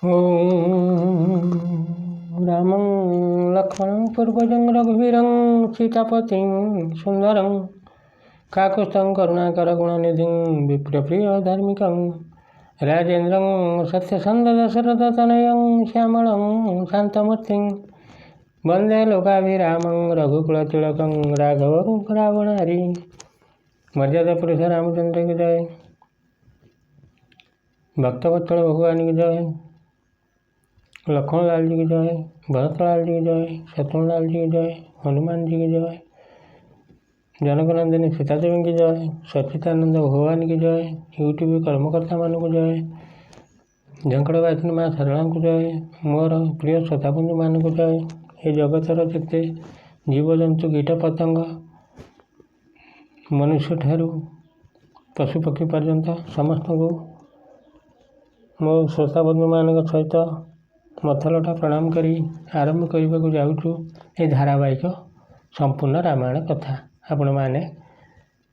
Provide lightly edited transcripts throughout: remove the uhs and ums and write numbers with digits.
ॐ रामं लक्ष्मणं पूर्वजं रघुवीरं सीतापतिं सुन्दरं काकुत्स्थं करुणाकरगुणनिधिं विप्रप्रियधार्मिकं राजेन्द्रं सत्यसन्धदशरथतनयं श्यामलं शान्तमूर्तिं वन्दे लोकाभिरामं रघुकुलतिलकं राघवं रावणारी। मर्यादा पुरुष रामचंद्र की जय। भक्तवत्सल भगवान की जय। लक्ष्मण लाल जी की जय, भरत लाल जी की जय, शत्रुघ्न लाल जी की जय, हनुमान जी की जय, जनकनंदिनी सीता देवी की जय, सच्चिदानंद भगवान की जय, यूट्यूब कर्मकर्ता मान को जय, झंकड़ बासिनी माँ सारा को जय, मोर प्रिय श्रोताबंधु मान को जय। ये जगतर जिते जीवजंतु कीट पतंग मनुष्य ठारू पशुपक्षी पर्यंत समस्त को मो श्रोताबंधु मान सहित मथलटा प्रणाम करी आरंभ करने को जाऊँ ये धारावाहिक संपूर्ण रामायण कथा। आपण मैंने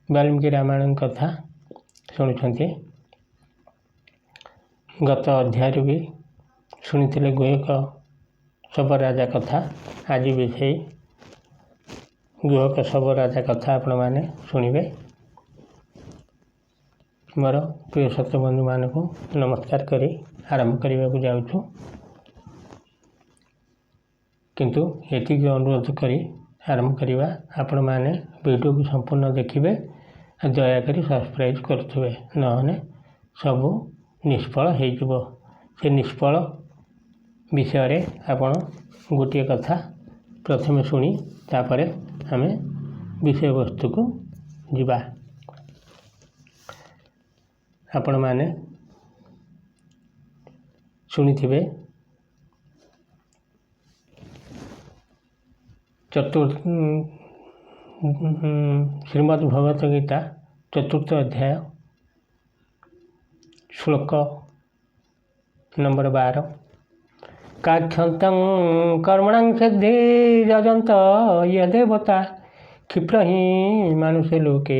वाल्मीकि रामायण कथा शुणुंट गत अध्याय भी शुणी गुहक सब राजा कथा। आज भी से गुहक सब राजा कथा आपण मैंने शुणवे। मोर प्रिय सत्यबंधु मान को नमस्कार करी आरंभ करने को जाऊँ, किंतु एति अनुरोध करी आरंभ करवा आपण मैंने वीडियो को संपूर्ण देखिए, दयाकोरी सब्सक्राइब करुवे नहे सबू निष्फल हो। से निष्फल विषय आपण गोटे कथा प्रथम शुणी तापर आम विषय वस्तु को जीवा। आपण मैंने शुणी श्रीमद् भगवत गीता चतुर्थ अध्याय श्लोक नंबर 12। काक्षन्तं कर्मणां सिद्धि यजन्त यदेवता क्षिप्र ही मानुषे लोके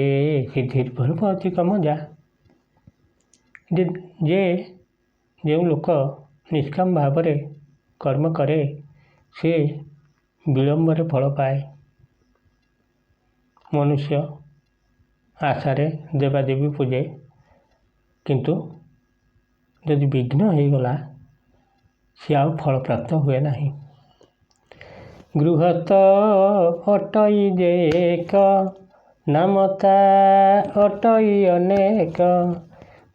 सिद्धिर्भवति कमजा। जे जो लोक निष्काम भाव कर्म करे से विलंबर फल पाए। मनुष्य आशारे देवादेवी पूजे, किंतु यदि विघ्न हो गला सी आउ फल प्राप्त हुए नहीं। गृहस्थ अटई जेक नामता अटई अनेक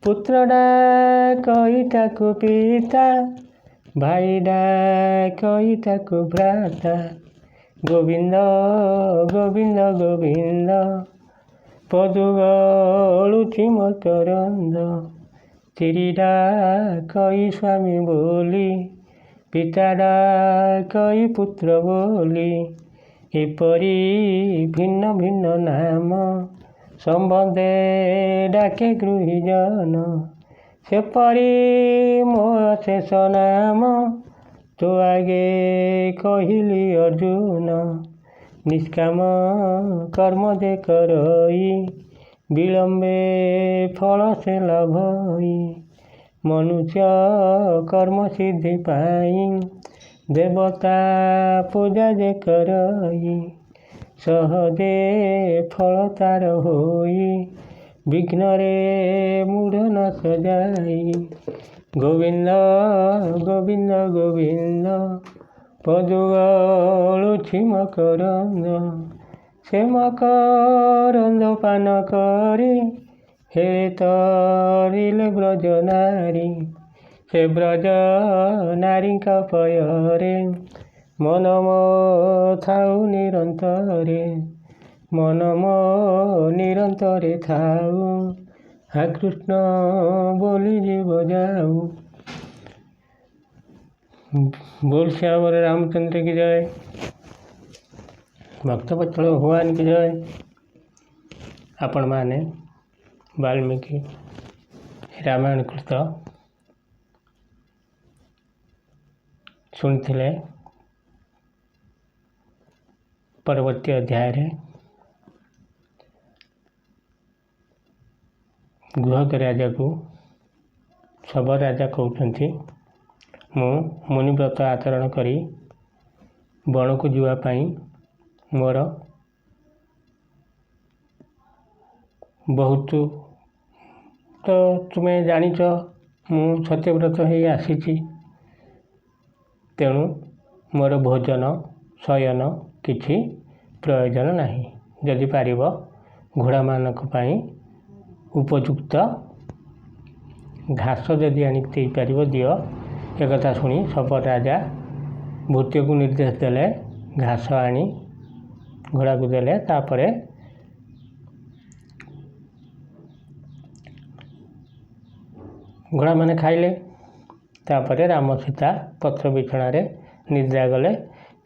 पुत्र डाकई ताकु पिता भाई डाकई ताकु भ्राता। गोविंद गोविंद गोविंद पदुगलुची मकरंद तिरी डाकई स्वामी बोली पिता डाकई पुत्र बोली। एपरी भिन्न भिन्न नाम संबंधे डाके गृहीजन सेपरी मो शेष नाम तो आगे कहली अर्जुन। निष्काम कर्म दे करई विलंबे फल से लभई। मनुष्य कर्म सिद्धि पाई देवता पूजा जे करई। सहजे फल तार होई विघ्न रे मूढ़ न सजाई। गोविंद गोविंद गोविंद पदुगलुची मकरंद से मकरंद पान करी हे तरिले ब्रज नारी। से ब्रज नारी पयरे मन मो थाउ निरंतरे मन मो निरंतरे थाउ। हा कृष्ण बोली जीव जाऊ। बोल श्याम रामचंद्र की जय। भक्तवत्सल भगवान की जय। आपण मैंने वाल्मीकि रामायण कृत शुणी परवर्ती अध्याय गुहक राजा को सब राजा कहते ମୁଁ ମୁନିବ୍ରତ ଆଚରଣ କରି ବଣକୁ ଯିବା ପାଇଁ ମୋର ବହୁତ ତ ତୁମେ ଜାଣିଛ ମୁଁ ସତ୍ୟବ୍ରତ ହେଇ ଆସିଛି। ତେଣୁ ମୋର ଭୋଜନ ଶୟନ କିଛି ପ୍ରୟୋଜନ ନାହିଁ। ଯଦି ପାରିବ ଘୋଡ଼ାମାନଙ୍କ ପାଇଁ ଉପଯୁକ୍ତ ଘାସ ଯଦି ଆଣି ଦେଇପାରିବ ଦିଅ। ଏକଥା ଶୁଣି ଶପଥ ରାଜା ଭୃତ୍ୟକୁ ନିର୍ଦ୍ଦେଶ ଦେଲେ। ଘାସ ଆଣି ଘୋଡ଼ାକୁ ଦେଲେ। ତାପରେ ଘୋଡ଼ାମାନେ ଖାଇଲେ। ତାପରେ ରାମ ସୀତା ପତ୍ର ବିଛଣାରେ ନିଦ୍ରା ଗଲେ।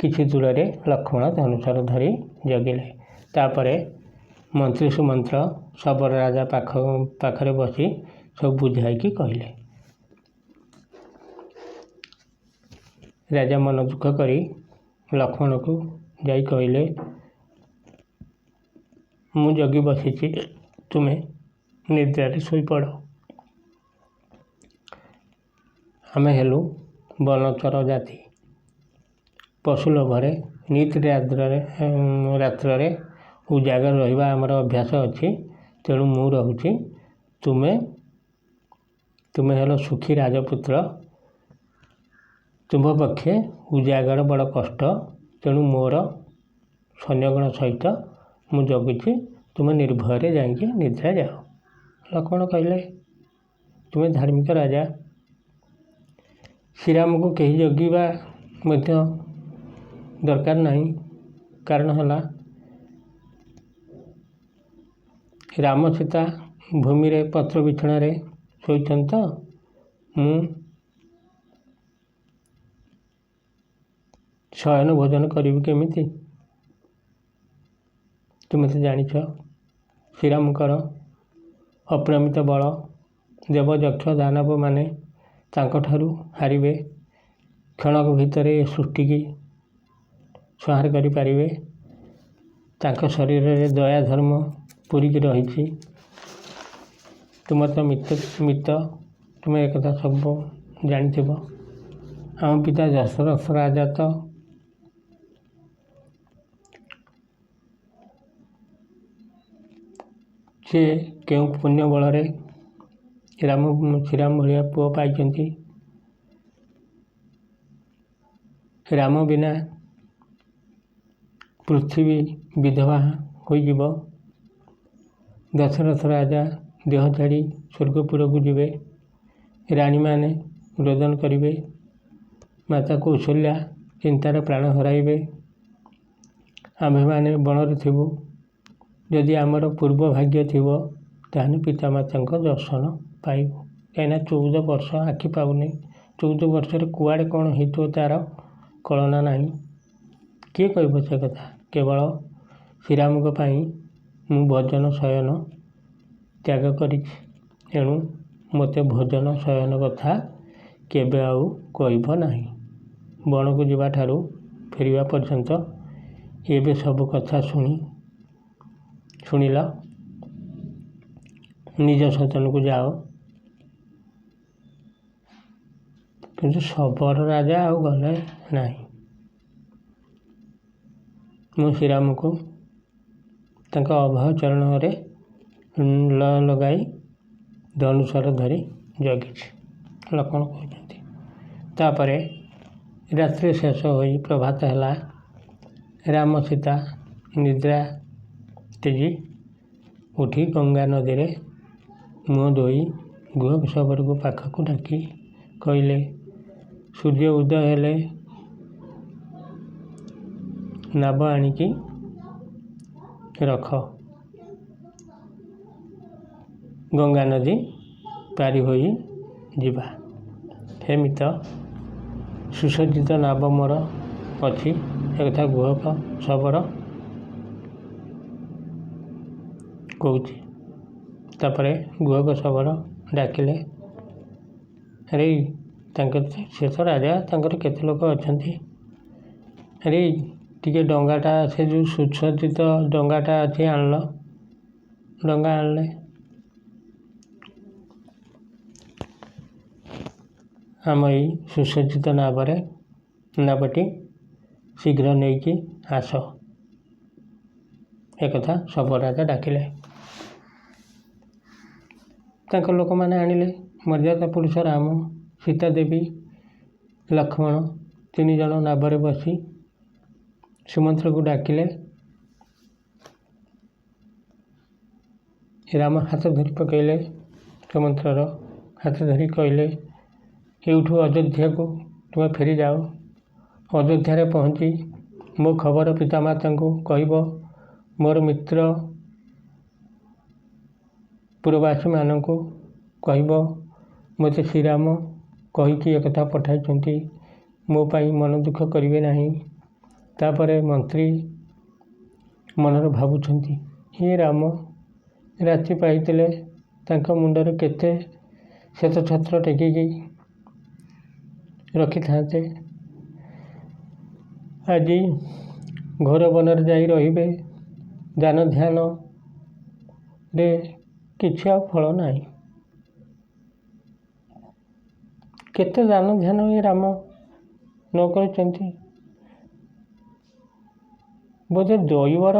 କିଛି ଦୂରରେ ଲକ୍ଷ୍ମଣ ଧନୁଶର ଧରି ଜଗିଲେ। ତାପରେ ମନ୍ତ୍ରୀ ସୁମନ୍ତ୍ର ଶବର ରାଜା ପାଖରେ ବସି ସବୁ ବୁଝାଇକି କହିଲେ। ରାଜା ମନ ଦୁଃଖ କରି ଲକ୍ଷ୍ମଣକୁ ଯାଇ କହିଲେ, ମୁଁ ଜଗି ବସିଛି, ତୁମେ ନିଦ୍ରାରେ ଶୋଇପଡ଼। ଆମେ ହେଲୁ ବନଚର ଜାତି, ପଶୁ ଲୋଭରେ ନିତି ରାତ୍ରରେ ଉଜାଗର ରହିବା ଆମର ଅଭ୍ୟାସ ଅଛି। ତେଣୁ ମୁଁ ରହୁଛି, ତୁମେ ହେଲ ସୁଖୀ ରାଜପୁତ୍ର, ତୁମ୍ଭ ପକ୍ଷେ ଉଜାଗର ବଡ଼ କଷ୍ଟ। ତେଣୁ ମୋର ସୈନ୍ୟଗଣ ସହିତ ମୁଁ ଜଗୁଛି, ତୁମେ ନିର୍ଭୟରେ ଯାଇକି ନିଦ୍ରା ଯାଅ। ଲକ୍ଷ୍ମଣ କହିଲେ, ତୁମେ ଧାର୍ମିକ ରାଜା, ଶ୍ରୀରାମକୁ କେହି ଜଗିବା ମଧ୍ୟ ଦରକାର ନାହିଁ। କାରଣ ହେଲା ରାମ ସୀତା ଭୂମିରେ ପତ୍ର ବିଛଣାରେ ଶୋଇଛନ୍ତି ତ ମୁଁ ଶୟନ ଭୋଜନ କରିବି କେମିତି? ତୁମେ ତ ଜାଣିଛ ଶ୍ରୀରାମଙ୍କର ଅପରିମିତ ବଳ। ଦେବ ଯକ୍ଷ ଦାନବମାନେ ତାଙ୍କଠାରୁ ହାରିବେ। କ୍ଷଣକ ଭିତରେ ଏ ସୃଷ୍ଟିକି ସଂହାର କରିପାରିବେ। ତାଙ୍କ ଶରୀରରେ ଦୟା ଧର୍ମ ପୂରିକି ରହିଛି। ତୁମର ତ ମିତ, ତୁମେ ଏକଥା ସବୁ ଜାଣିଥିବ। ଆମ ପିତା ଦଶରଥ ରାଜା ତ ସେ କେଉଁ ପୁଣ୍ୟ ବଳରେ ଶ୍ରୀରାମ ଭଳିଆ ପୁଅ ପାଇଛନ୍ତି। ରାମ ବିନା ପୃଥିବୀ ବିଧବା ହୋଇଯିବ। ଦଶରଥ ରାଜା ଦେହ ଛାଡ଼ି ସ୍ୱର୍ଗପୁରକୁ ଯିବେ। ରାଣୀମାନେ ରୋଦନ କରିବେ। ମାତା କୌଶଲ୍ୟା ଚିନ୍ତାରେ ପ୍ରାଣ ହରାଇବେ। ଆମ୍ଭେମାନେ ବଣରେ ଥିବୁ। ଯଦି ଆମର ପୂର୍ବ ଭାଗ୍ୟ ଥିବ ତାହେଲେ ପିତାମାତାଙ୍କ ଦର୍ଶନ ପାଇବୁ। କାହିଁକିନା 14 ବର୍ଷ ଆଖି ପାଉନି। 14 ବର୍ଷରେ କୁଆଡ଼େ କ'ଣ ହେଇଥିବ ତା'ର କଳନା ନାହିଁ। କିଏ କହିବ ସେ କଥା? କେବଳ ଶ୍ରୀରାମଙ୍କ ପାଇଁ ମୁଁ ଭୋଜନ ଶୟନ ତ୍ୟାଗ କରିଛି। ଏଣୁ ମୋତେ ଭୋଜନ ଶୟନ କଥା କେବେ ଆଉ କହିବ ନାହିଁ। ବଣକୁ ଯିବାଠାରୁ ଫେରିବା ପର୍ଯ୍ୟନ୍ତ ଏବେ ସବୁ କଥା ଶୁଣିଲ, ନିଜ ସଦନକୁ ଯାଅ। କିନ୍ତୁ ଶବର ରାଜା ଆଉ ଗଲେ ନାହିଁ। ମୁଁ ଶ୍ରୀରାମକୁ ତାଙ୍କ ଅଭୟ ଚରଣରେ ଲଗାଇ ଧନୁଶର ଧରି ଜଗିଛି, ଲକ୍ଷ୍ମଣ କହୁଛନ୍ତି। ତାପରେ ରାତ୍ରି ଶେଷ ହୋଇ ପ୍ରଭାତ ହେଲା। ରାମ ସୀତା ନିଦ୍ରା ତେଜି ଉଠି ଗଙ୍ଗା ନଦୀରେ ମୁହଁ ଧୋଇ ଗୁହ ଶବରକୁ ପାଖକୁ ଡାକି କହିଲେ, ସୂର୍ଯ୍ୟ ଉଦୟ ହେଲେ ନାବ ଆଣିକି ରଖ। ଗଙ୍ଗା ନଦୀ ପାରି ହୋଇ ଯିବା। ହେ ମିତ, ସୁସଜ୍ଜିତ ନାବ ମୋର ଅଛି। ଏକଥା ଗୁହକ ଶବର କହୁଛି। ତାପରେ ଗୁହକ ଶବର ଡାକିଲେ, ଆରେ ସେ ତ ରାଜା, ତାଙ୍କର କେତେ ଲୋକ ଅଛନ୍ତି। ଆରେ ଟିକେ ଡଙ୍ଗାଟା, ସେ ଯେଉଁ ସୁସଜ୍ଜିତ ଡଙ୍ଗାଟା ଅଛି ଆଣିଲ। ଡଙ୍ଗା ଆଣିଲେ। ଆମ ଏଇ ସୁସଜ୍ଜିତ ନାବଟି ଶୀଘ୍ର ନେଇକି ଆସ। ଏକଥା ଶବ ରାଜା ଡାକିଲେ। ତାଙ୍କ ଲୋକମାନେ ଆଣିଲେ। ମର୍ଯ୍ୟାଦା ପୁରୁଷ ରାମ, ସୀତା ଦେବୀ, ଲକ୍ଷ୍ମଣ 3 ଜଣ ନାବରେ ବସି ସୁମନ୍ତ୍ରକୁ ଡାକିଲେ। ରାମ ହାତ ଧରି ପକାଇଲେ। ସୁମନ୍ତ୍ରର ହାତ ଧରି କହିଲେ, ଏଇଠୁ ଅଯୋଧ୍ୟାକୁ ତୁମେ ଫେରିଯାଅ। ଅଯୋଧ୍ୟାରେ ପହଞ୍ଚି ମୋ ଖବର ପିତାମାତାଙ୍କୁ କହିବ। ମୋର ମିତ୍ର ପୁରବାସୀମାନଙ୍କୁ କହିବ, ମୋତେ ଶ୍ରୀରାମ କହିକି ଏକଥା ପଠାଇଛନ୍ତି। ମୋ ପାଇଁ ମନ ଦୁଃଖ କରିବେ ନାହିଁ। ତାପରେ ମନ୍ତ୍ରୀ ମନରେ ଭାବୁଛନ୍ତି, ହେ ରାମ, ରାତି ପାଇଥିଲେ ତାଙ୍କ ମୁଣ୍ଡରେ କେତେ ଶ୍ଵେତଛତ୍ର ଟେକିକି ରଖିଥାନ୍ତେ। ଆଜି ଘୋର ବନରେ ଯାଇ ରହିବେ। ଦାନ ଧ୍ୟାନରେ କିଛି ଆଉ ଫଳ ନାହିଁ। କେତେ ଦାନ ଧ୍ୟାନ ଏ ରାମ ନ କରିଛନ୍ତି। ବୋଧେ ଦୈବର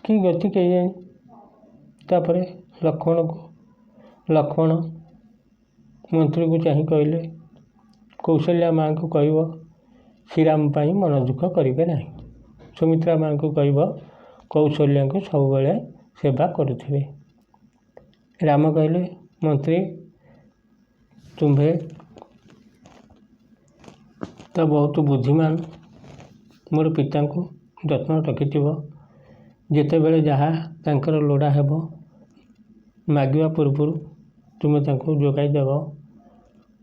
କି ଗତି କେଜାଣି। ତାପରେ ଲକ୍ଷ୍ମଣ ମନ୍ତ୍ରୀକୁ ଚାହିଁ କହିଲେ, କୌଶଲ୍ୟା ମାଆଙ୍କୁ କହିବ ଶ୍ରୀରାମ ପାଇଁ ମନ ଦୁଃଖ କରିବେ ନାହିଁ। ସୁମିତ୍ରା ମାଆଙ୍କୁ କହିବ କୌଶଲ୍ୟାଙ୍କୁ ସବୁବେଳେ ସେବା କରୁଥିବେ। ରାମ କହିଲେ, ମନ୍ତ୍ରୀ, ତୁମ୍ଭେ ତ ବହୁତ ବୁଦ୍ଧିମାନ। ମୋର ପିତାଙ୍କୁ ଯତ୍ନ ରଖିଥିବ। ଯେତେବେଳେ ଯାହା ତାଙ୍କର ଲୋଡ଼ା ହେବ ମାଗିବା ପୂର୍ବରୁ ତୁମେ ତାଙ୍କୁ ଯୋଗାଇ ଦେବ।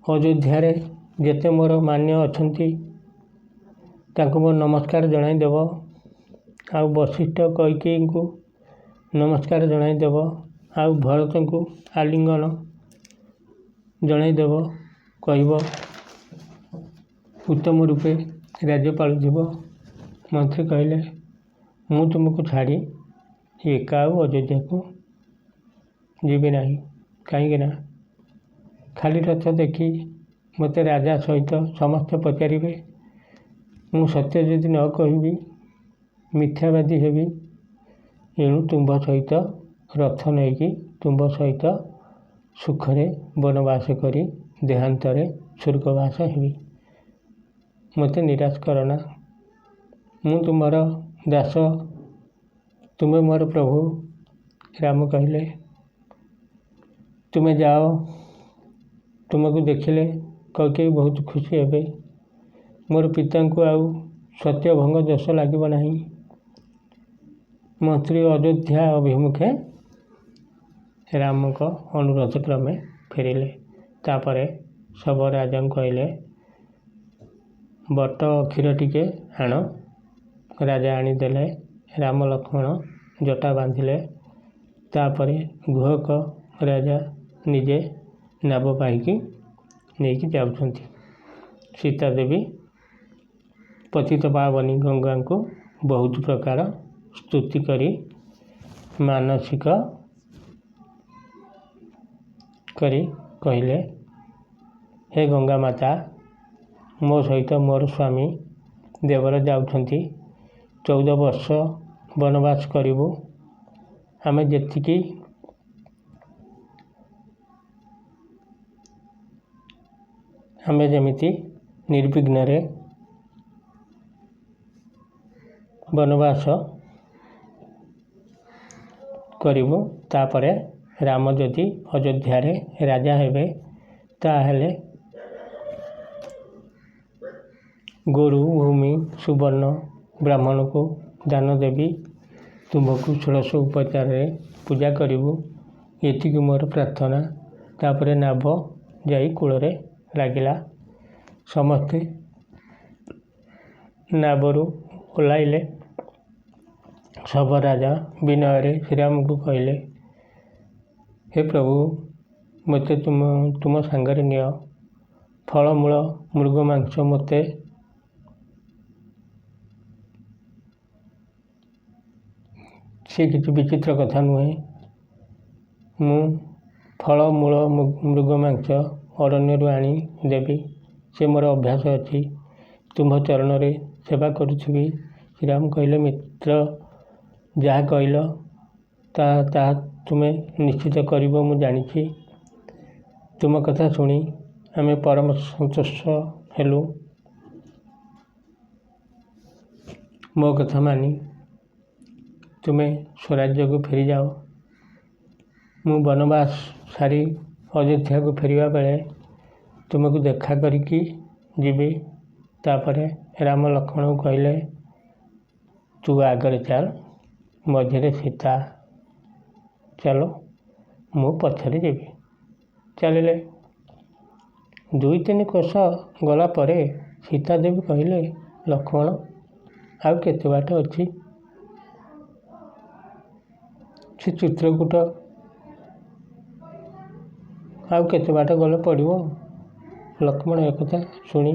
ଅଯୋଧ୍ୟାରେ ଯେତେ ମୋର ମାନ୍ୟ ଅଛନ୍ତି ତାଙ୍କୁ ମୋର ନମସ୍କାର ଜଣାଇ ଦେବ। ଆଉ ବଶିଷ୍ଠ କୈକେୟୀଙ୍କୁ ନମସ୍କାର ଜଣାଇ ଦେବ। ଆଉ ଭରତଙ୍କୁ ଆଲିଙ୍ଗନ ଜଣାଇ ଦେବ। କହିବ, ଉତ୍ତମ ରୂପେ ରାଜ୍ୟ ପାଳୁଥିବ। ମନ୍ତ୍ରୀ କହିଲେ, ମୁଁ ତୁମକୁ ଛାଡ଼ି ଏକା ଆଉ ଅଯୋଧ୍ୟାକୁ ଯିବି ନାହିଁ। କାହିଁକିନା ଖାଲି ରଥ ଦେଖି ମୋତେ ରାଜା ସହିତ ସମସ୍ତେ ପଚାରିବେ। ମୁଁ ସତ୍ୟ ଯଦି ନ କହିବି ମିଥ୍ୟାବାଦୀ ହେବି। ଏଣୁ ତୁମ୍ଭ ସହିତ ରଥ ନେଇକି ତୁମ୍ଭ ସହିତ ସୁଖରେ ବନବାସ କରି ଦେହାନ୍ତରେ ସ୍ୱର୍ଗବାସ ହେବି। ମୋତେ ନିରାଶ କରନା। ମୁଁ ତୁମର ଦାସ, ତୁମେ ମୋର ପ୍ରଭୁ। ରାମ କହିଲେ, ତୁମେ ଯାଅ। ତୁମକୁ ଦେଖିଲେ କୈକେୟୀ ବହୁତ ଖୁସି ହେବେ। ମୋର ପିତାଙ୍କୁ ଆଉ ସତ୍ୟଭଙ୍ଗ ଦୋଷ ଲାଗିବ ନାହିଁ। ମନ୍ତ୍ରୀ ଅଯୋଧ୍ୟା ଅଭିମୁଖେ ରାମଙ୍କ ଅନୁରୋଧ କ୍ରମେ ଫେରିଲେ। ତାପରେ ଶବ ରାଜାଙ୍କୁ କହିଲେ, ବଟ କ୍ଷୀର ଟିକେ ଆଣ। ରାଜା ଆଣିଦେଲେ। ରାମ ଲକ୍ଷ୍ମଣ ଜଟା ବାନ୍ଧିଲେ। ତାପରେ ଗୁହକ ରାଜା ନିଜେ ନାବ ପାଇକି ନେଇକି ଯାଉଛନ୍ତି। ସୀତା ଦେବୀ ପତିତପାବନୀ ଗଙ୍ଗାଙ୍କୁ ବହୁତ ପ୍ରକାର ସ୍ତୁତି କରି ମାନସିକ କରି କହିଲେ, ହେ ଗଙ୍ଗା ମାତା, ମୋ ସହିତ ମୋର ସ୍ୱାମୀ ଦେବର ଯାଉଛନ୍ତି। 14 ବର୍ଷ ବନବାସ କରିବୁ। ଆମେ ଯେମିତି ନିର୍ବିଘ୍ନରେ ବନବାସ କରିବୁ। ତାପରେ ରାମ ଯଦି ଅଯୋଧ୍ୟାରେ ରାଜା ହେବେ, ତାହେଲେ ଗୋରୁ, ଭୂମି, ସୁବର୍ଣ୍ଣ ବ୍ରାହ୍ମଣକୁ ଦାନ ଦେବି। ତୁମ୍ଭକୁ 16 ଉପଚାରରେ ପୂଜା କରିବୁ। ଏତିକି ମୋର ପ୍ରାର୍ଥନା। ତାପରେ ନାଭ ଯାଇ କୂଳରେ ଲାଗିଲା। ସମସ୍ତେ ନାବରୁ ଓହ୍ଲାଇଲେ। ଶବ ରାଜା ବିନୟରେ ଶ୍ରୀରାମଙ୍କୁ କହିଲେ, ହେ ପ୍ରଭୁ, ମୋତେ ତୁମ ସାଙ୍ଗରେ ନିଅ। ଫଳମୂଳ, ମୃଗ ମାଂସ ମୋତେ ସେ କିଛି ବିଚିତ୍ର କଥା ନୁହେଁ। ମୁଁ ଫଳମୂଳ, ମୃଗ ମାଂସ, ଅରଣ୍ୟରୁ ଆଣି ଦେବି। ସେ ମୋର ଅଭ୍ୟାସ ଅଛି। ତୁମ୍ଭ ଚରଣରେ ସେବା କରୁଥିବି। ଶ୍ରୀରାମ କହିଲେ, ମିତ୍ର, ଯାହା କହିଲ ତାହା ତୁମେ ନିଶ୍ଚିତ କରିବ, ମୁଁ ଜାଣିଛି। ତୁମ କଥା ଶୁଣି ଆମେ ପରମ ସନ୍ତୁଷ୍ଟ ହେଲୁ। ମୋ କଥା ମାନି ତୁମେ ସ୍ୱରାଜ୍ୟକୁ ଫେରିଯାଅ। ମୁଁ ବନବାସ ସାରି ଅଯୋଧ୍ୟାକୁ ଫେରିବା ବେଳେ ତୁମକୁ ଦେଖା କରିକି ଯିବି। ତାପରେ ରାମ ଲକ୍ଷ୍ମଣଙ୍କୁ କହିଲେ, ତୁ ଆଗରେ ଚାଲ, ମଝିରେ ସୀତା ଚାଲ, ମୁଁ ପଛରେ ଯିବି। ଚାଲିଲେ। 2-3 କୋଶ ଗଲା ପରେ ସୀତା ଦେବୀ କହିଲେ, ଲକ୍ଷ୍ମଣ, ଆଉ କେତେ ବାଟ ଅଛି? ସେ ଚିତ୍ରକୂଟ ଆଉ କେତେ ବାଟ ଗଲେ ପଡ଼ିବ? ଲକ୍ଷ୍ମଣ ଏକଥା ଶୁଣି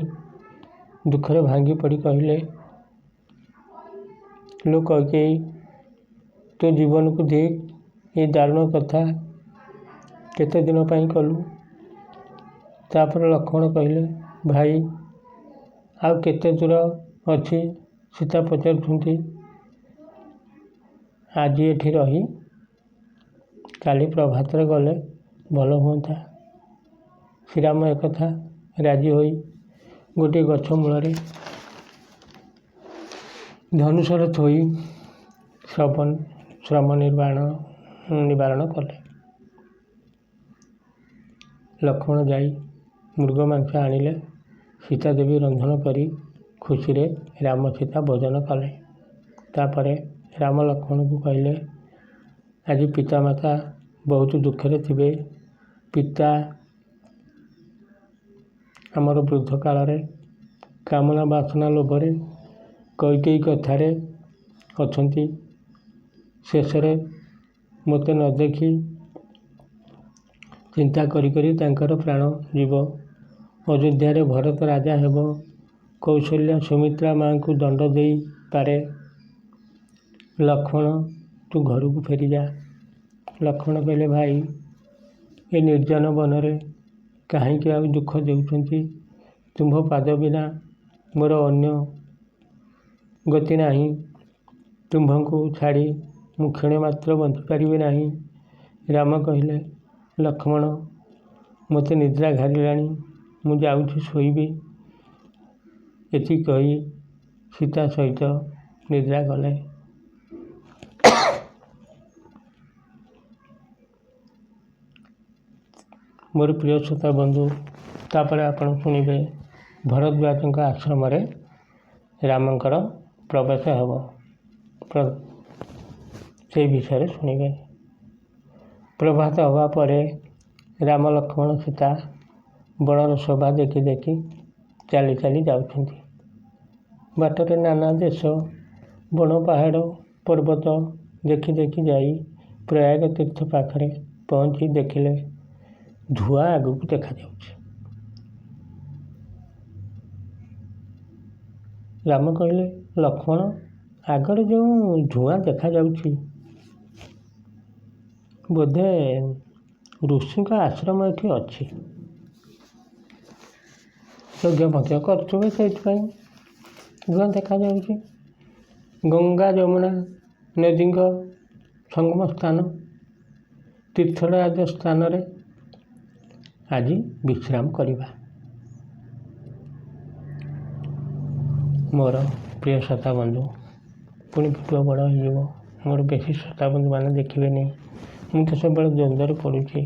ଦୁଃଖରେ ଭାଙ୍ଗି ପଡ଼ି କହିଲେ, ଲୋ କୈକେୟୀ, ତୋ ଜୀବନକୁ ଦେଇ ଏ ଦାରୁଣ କଥା କେତେ ଦିନ ପାଇଁ କଲୁ? ତାପରେ ଲକ୍ଷ୍ମଣ କହିଲେ, ଭାଇ, ଆଉ କେତେ ଦୂର ଅଛି? ସୀତା ପଚାରୁଛନ୍ତି। ଆଜି ଏଠି ରହି କାଲି ପ୍ରଭାତରେ ଗଲେ ଭଲ ହୁଅନ୍ତା। ଶ୍ରୀରାମ ଏକଥା ରାଜି ହୋଇ ଗୋଟିଏ ଗଛ ମୂଳରେ ଧନୁଶର ଥୋଇ ଶ୍ରମ ନିବାରଣ କଲେ। ଲକ୍ଷ୍ମଣ ଯାଇ ମୃଗ ମାଂସ ଆଣିଲେ। ସୀତା ଦେବୀ ରନ୍ଧନ କରି ଖୁସିରେ ରାମ ସୀତା ଭୋଜନ କଲେ। ତାପରେ ରାମ ଲକ୍ଷ୍ମଣଙ୍କୁ କହିଲେ, ଆଜି ପିତାମାତା ବହୁତ ଦୁଃଖରେ ଥିବେ। ପିତା ଆମର ବୃଦ୍ଧ କାଳରେ କାମନା ବାସନା ଲୋଭରେ କୈକେୟୀ କଥାରେ ଅଛନ୍ତି। ଶେଷରେ ମୋତେ ନ ଦେଖି ଚିନ୍ତା କରି କରି ତାଙ୍କର ପ୍ରାଣ ଯିବ। ଅଯୋଧ୍ୟାରେ ଭରତ ରାଜା ହେବ। କୌଶଲ୍ୟା ସୁମିତ୍ରା ମାଙ୍କୁ ଦଣ୍ଡ ଦେଇପାରେ। ଲକ୍ଷ୍ମଣ, ତୁ ଘରକୁ ଫେରିଯା। ଲକ୍ଷ୍ମଣ କହିଲେ, ଭାଇ, ଏ ନିର୍ଜନ ବନରେ କାହିଁକି ଆଉ ଦୁଃଖ ଦେଉଛନ୍ତି? ତୁମ୍ଭ ପାଦ ବିନା ମୋର ଅନ୍ୟ ଗତି ନାହିଁ। ତୁମ୍ଭଙ୍କୁ ଛାଡ଼ି ମୁଁ କ୍ଷଣେ ମାତ୍ର ବଞ୍ଚିପାରିବି ନାହିଁ। ରାମ କହିଲେ, ଲକ୍ଷ୍ମଣ, ମୋତେ ନିଦ୍ରା ଘାରିଲାଣି, ମୁଁ ଯାଉଛି ଶୋଇବି। ଏତିକି କହି ସୀତା ସହିତ ନିଦ୍ରା ଗଲେ। ମୋର ପ୍ରିୟ ଶ୍ରୋତା ବନ୍ଧୁ, ତାପରେ ଆପଣ ଶୁଣିବେ ଭରଦ୍ୱାଜଙ୍କ ଆଶ୍ରମରେ ରାମଙ୍କର ପ୍ରବେଶ ହେବ। ସେହି ବିଷୟରେ ଶୁଣିବେ। ପ୍ରଭାତ ହେବା ପରେ ରାମ ଲକ୍ଷ୍ମଣ ସୀତା ବଣର ଶୋଭା ଦେଖି ଦେଖି ଚାଲି ଚାଲି ଯାଉଛନ୍ତି। ବାଟରେ ନାନା ଦେଶ, ବଣ, ପାହାଡ଼, ପର୍ବତ ଦେଖି ଦେଖି ଯାଇ ପ୍ରୟାଗ ତୀର୍ଥ ପାଖରେ ପହଞ୍ଚି ଦେଖିଲେ ଧୂଆଁ ଆଗକୁ ଦେଖାଯାଉଛି। ରାମ କହିଲେ, ଲକ୍ଷ୍ମଣ, ଆଗରେ ଯେଉଁ ଧୂଆଁ ଦେଖାଯାଉଛି ବୋଧେ ଋଷିଙ୍କ ଆଶ୍ରମ ଏଠି ଅଛି। ଯଜ୍ଞ ଫଜ୍ଞ କରୁଥିବେ, ସେଇଥିପାଇଁ ଧୂଆଁ ଦେଖାଯାଉଛି। ଗଙ୍ଗା ଯମୁନା ନଦୀଙ୍କ ସଙ୍ଗମ ସ୍ଥାନ, ତୀର୍ଥରାଜ ସ୍ଥାନରେ ଆଜି ବିଶ୍ରାମ କରିବା। ମୋର ପ୍ରିୟ ଶ୍ରୋତା ବନ୍ଧୁ, ପୁଣି ଭିଡ଼ିଓ ବଡ଼ ହେଇଯିବ। ମୋର ବେଶୀ ଶ୍ରୋତା ବନ୍ଧୁମାନେ ଦେଖିବେନି। ମୁଁ ତ ସବୁବେଳେ ଦ୍ୱନ୍ଦ୍ୱରେ ପଡ଼ୁଛି।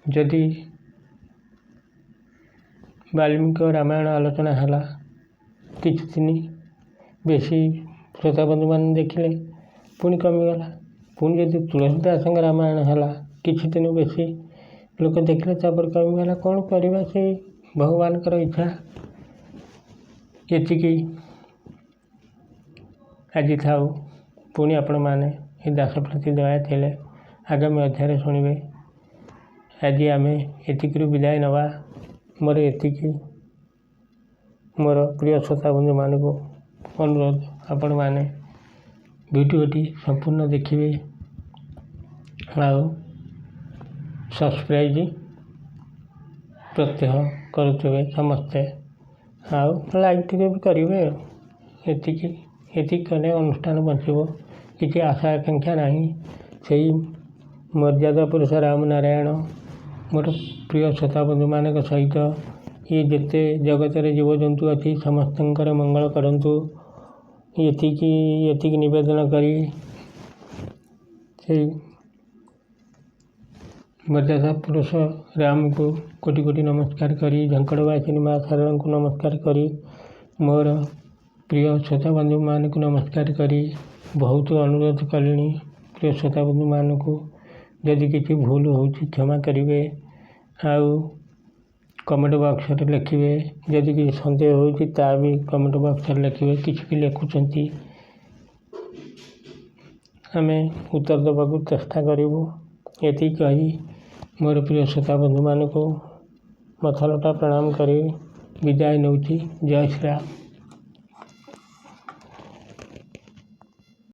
ଯଦି ବାଲ୍ମୀକି ରାମାୟଣ ଆଲୋଚନା ହେଲା, କିଛି ଦିନ ବେଶୀ ଶ୍ରୋତା ବନ୍ଧୁମାନେ ଦେଖିଲେ, ପୁଣି କମିଗଲା। ପୁଣି ଯଦି ତୁଳସୀଦାସଙ୍କ ରାମାୟଣ ହେଲା, କିଛି ଦିନ ବେଶୀ ଲୋକ ଦେଖିଲେ, ତାପରେ କମିଗଲା। କ'ଣ କରିବା, ସେଇ ଭଗବାନଙ୍କର ଇଚ୍ଛା। ଏତିକି ଆଜି ଥାଉ। ପୁଣି ଆପଣମାନେ ଏ ଦାସ ପ୍ରତି ଦୟା ଥିଲେ ଆଗାମୀ ଅଧ୍ୟାୟରେ ଶୁଣିବେ। ଆଜି ଆମେ ଏତିକିରୁ ବିଦାୟ ନେବା। ମୋର ଏତିକି ମୋର ପ୍ରିୟ ଶ୍ରୋତା ବନ୍ଧୁମାନଙ୍କୁ ଅନୁରୋଧ, ଆପଣମାନେ ଭିଡ଼ିଓଟି ସମ୍ପୂର୍ଣ୍ଣ ଦେଖିବେ ଆଉ ସବସ୍କ୍ରାଇବ୍ ପ୍ରତ୍ୟହ କରୁଥିବେ ସମସ୍ତେ। ଆଉ ଲାଇକ୍ ଟିକେ ବି କରିବେ। ଏତିକି କଲେ ଅନୁଷ୍ଠାନ ବଞ୍ଚିବ। କିଛି ଆଶା ଆକାଂକ୍ଷା ନାହିଁ। ସେଇ ମର୍ଯ୍ୟାଦା ପୁରୁଷ ରାମନାରାୟଣ ମୋର ପ୍ରିୟ ଶ୍ରୋତାବନ୍ଧୁମାନଙ୍କ ସହିତ ଇଏ ଯେତେ ଜଗତରେ ଜୀବଜନ୍ତୁ ଅଛି ସମସ୍ତଙ୍କର ମଙ୍ଗଳ କରନ୍ତୁ। ଏତିକି ନିବେଦନ କରି ସେଇ ମର୍ଯ୍ୟାଦା ପୁରୁଷ ରାମକୁ କୋଟି କୋଟି ନମସ୍କାର କରି ଝଙ୍କଡ଼ବାସିନୀ ମା ଶାରଦାଙ୍କୁ ନମସ୍କାର କରି ମୋର ପ୍ରିୟ ଶ୍ରୋତାବନ୍ଧୁମାନଙ୍କୁ ନମସ୍କାର କରି ବହୁତ ଅନୁରୋଧ କଲିଣି ପ୍ରିୟ ଶ୍ରୋତାବନ୍ଧୁମାନଙ୍କୁ ଯଦି କିଛି ଭୁଲ ହେଉଛି କ୍ଷମା କରିବେ। ଆଉ କମେଣ୍ଟ ବକ୍ସରେ ଲେଖିବେ। ଯଦି କିଛି ସନ୍ଦେହ ହେଉଛି ତା ବି କମେଣ୍ଟ ବକ୍ସରେ ଲେଖିବେ। କିଛି ବି ଲେଖୁଛନ୍ତି ଆମେ ଉତ୍ତର ଦେବାକୁ ଚେଷ୍ଟା କରିବୁ। ଏତିକି କହି ମୋର ପ୍ରିୟ ଶ୍ରୋତାବନ୍ଧୁମାନଙ୍କୁ ମଥାଲଟା ପ୍ରଣାମ କରି ବିଦାୟ ନେଉଛି। ଜୟ ଶ୍ରୀରାମ।